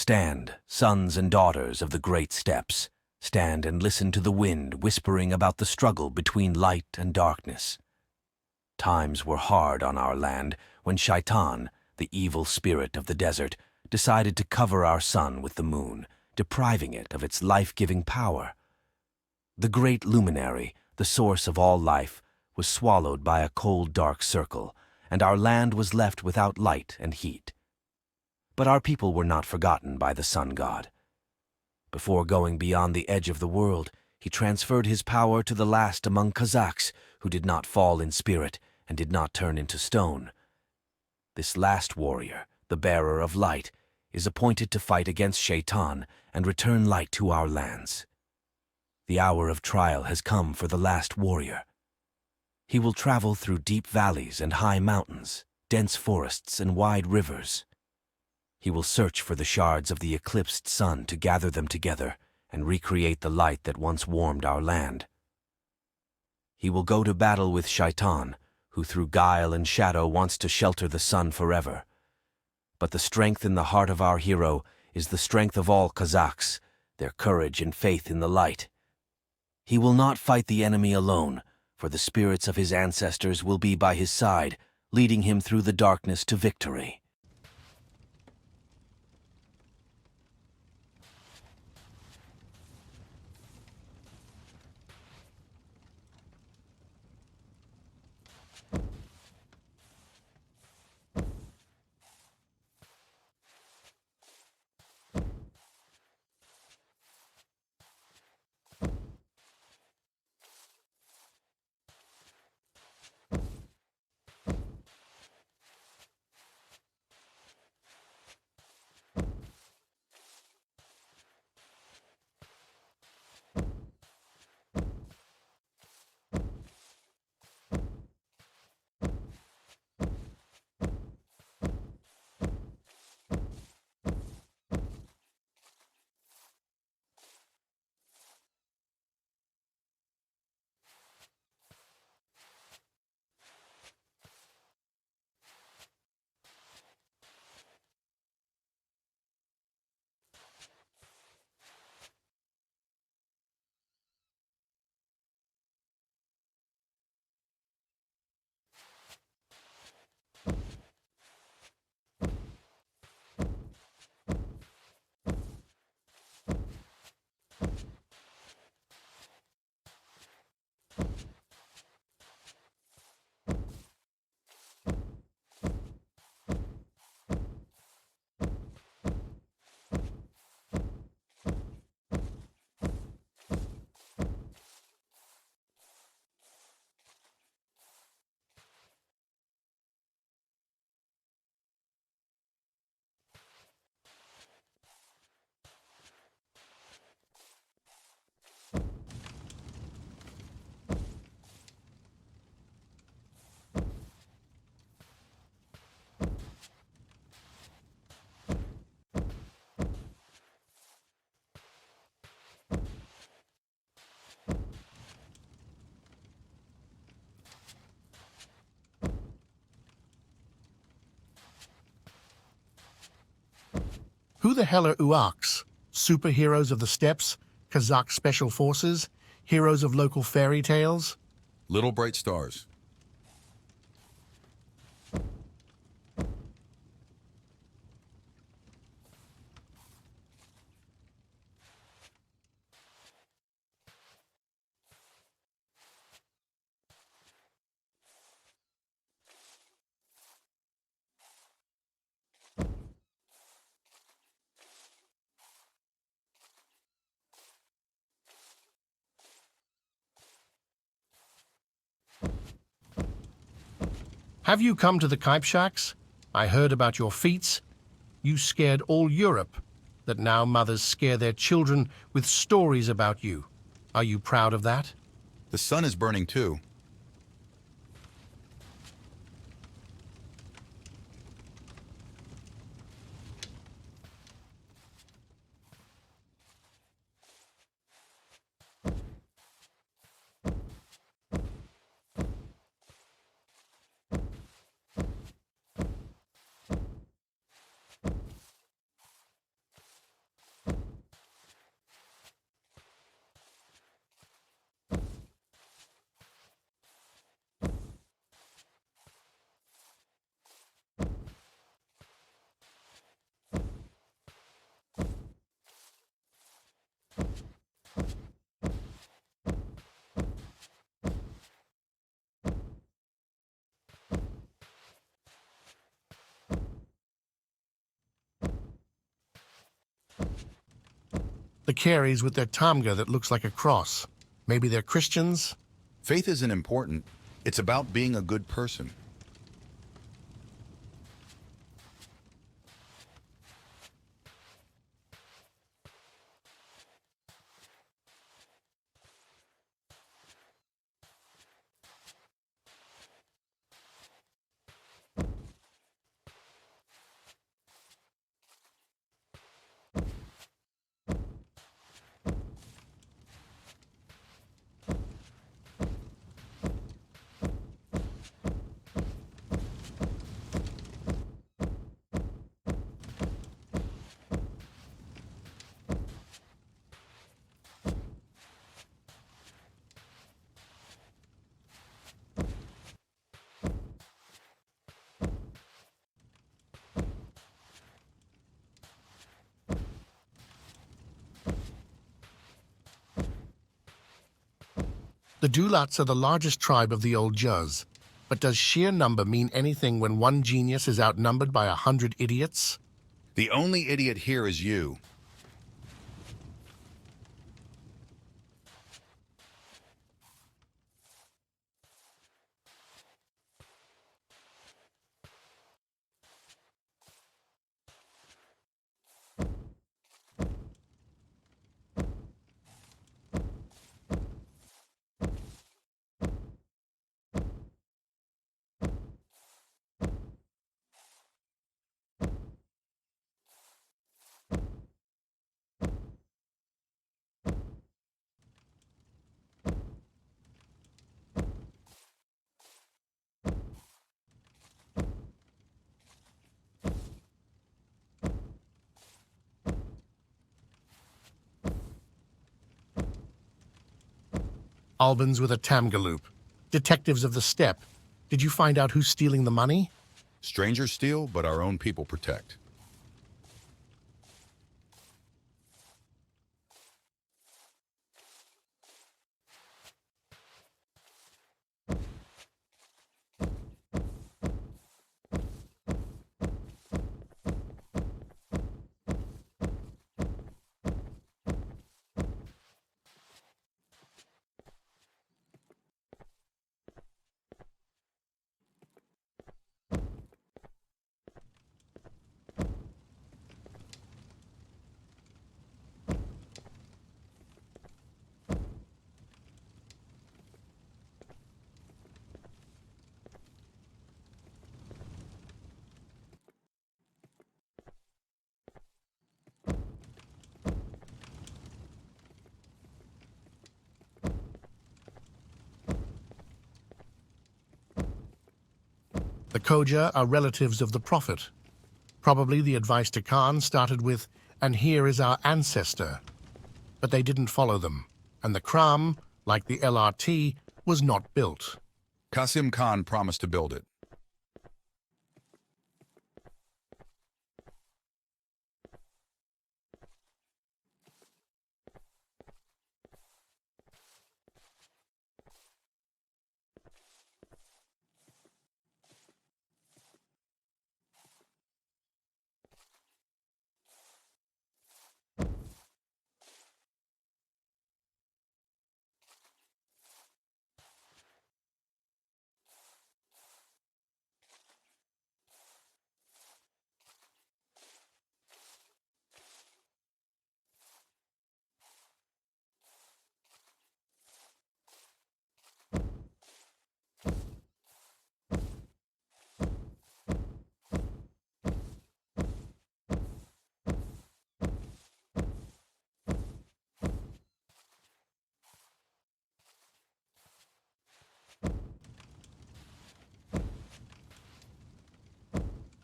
Stand, sons and daughters of the great steppes. Stand and listen to the wind whispering about the struggle between light and darkness. Times were hard on our land when Shaitan, the evil spirit of the desert, decided to cover our sun with the moon, depriving it of its life-giving power. The great luminary, the source of all life, was swallowed by a cold, dark circle, and our land was left without light and heat. But our people were not forgotten by the sun god. Before going beyond the edge of the world, he transferred his power to the last among Qazaqs who did not fall in spirit and did not turn into stone. This last warrior, the bearer of light, is appointed to fight against Shaitan and return light to our lands. The hour of trial has come for the last warrior. He will travel through deep valleys and high mountains, dense forests and wide rivers. He will search for the shards of the eclipsed sun to gather them together and recreate the light that once warmed our land. He will go to battle with Shaitan, who through guile and shadow wants to shelter the sun forever. But the strength in the heart of our hero is the strength of all Qazaqs, their courage and faith in the light. He will not fight the enemy alone, for the spirits of his ancestors will be by his side, leading him through the darkness to victory. Who the hell are Uaks? Superheroes of the steppes? Qazaq special forces? Heroes of local fairy tales? Little bright stars. Have you come to the Kypshaks? I heard about your feats. You scared all Europe, that now mothers scare their children with stories about you. Are you proud of that? The sun is burning too. The Kereys with their tamga that looks like a cross. Maybe they're Christians? Faith isn't important. It's about being a good person. The Dulats are the largest tribe of the old Juz. But does sheer number mean anything when one genius is outnumbered by 100 idiots? The only idiot here is you. Albans with a Tamgaloop. Detectives of the steppe. Did you find out who's stealing the money? Strangers steal, but our own people protect. The Koja are relatives of the Prophet. Probably the advice to Khan started with, "And here is our ancestor." But they didn't follow them, and the Kram, like the LRT, was not built. Qasim Khan promised to build it.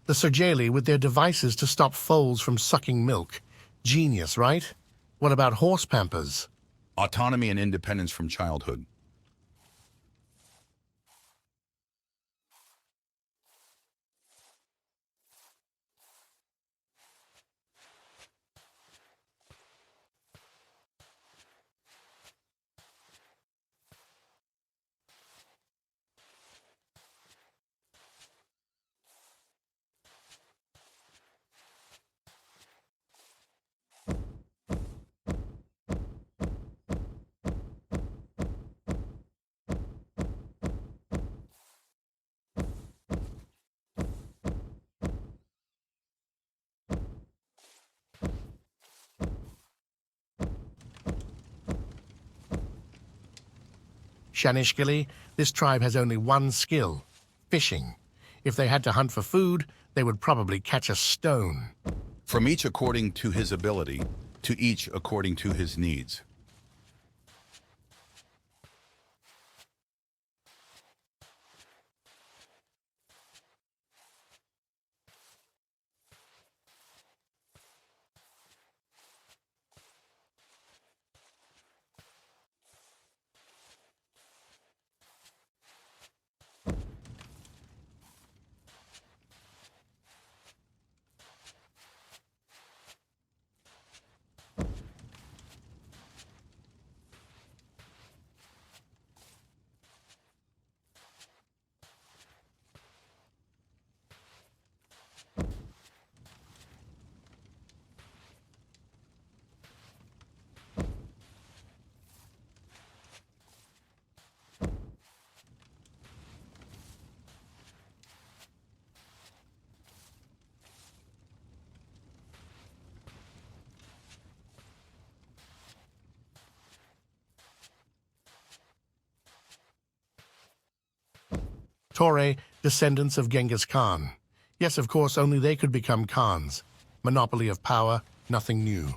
The Sirgeli with their devices to stop foals from sucking milk. Genius, right? What about horse pampers? Autonomy and independence from childhood. Shanyshkyly, this tribe has only one skill: fishing. If they had to hunt for food, they would probably catch a stone. From each according to his ability, to each according to his needs. Tore, descendants of Genghis Khan. Yes, of course, only they could become Khans. Monopoly of power, nothing new.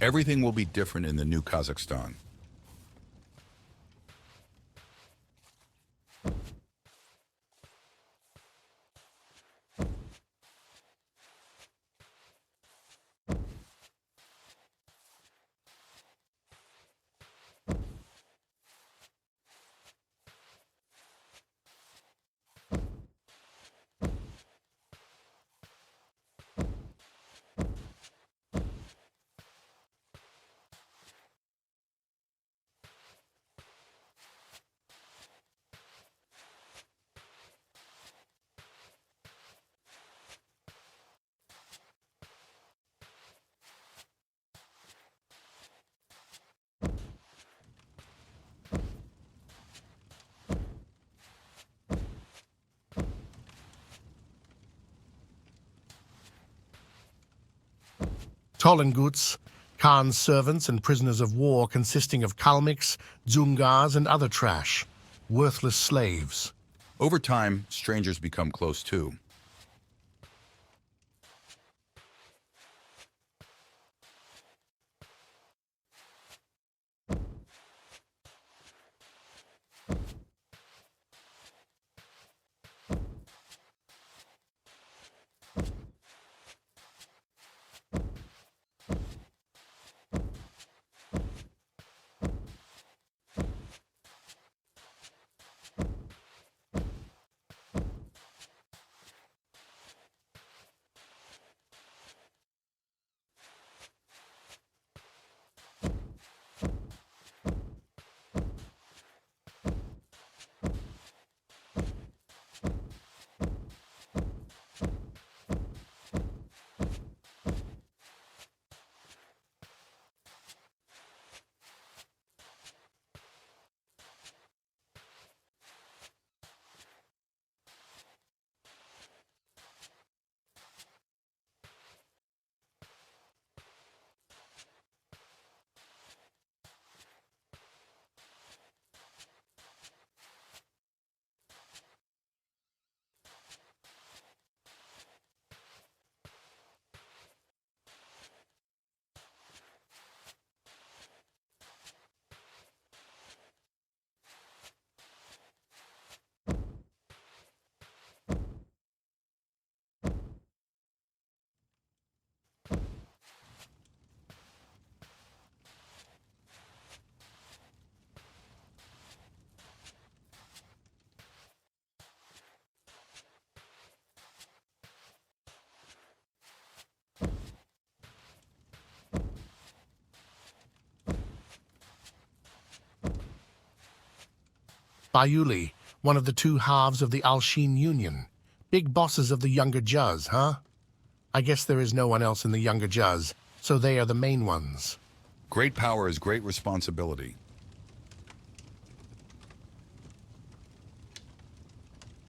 Everything will be different in the new Kazakhstan. Tolenguts, Khan's servants and prisoners of war consisting of Kalmyks, Dzungars, and other trash. Worthless slaves. Over time, strangers become close too. Bayuly, one of the two halves of the Alshin Union. Big bosses of the Younger Juz, huh? I guess there is no one else in the Younger Juz, so they are the main ones. Great power is great responsibility.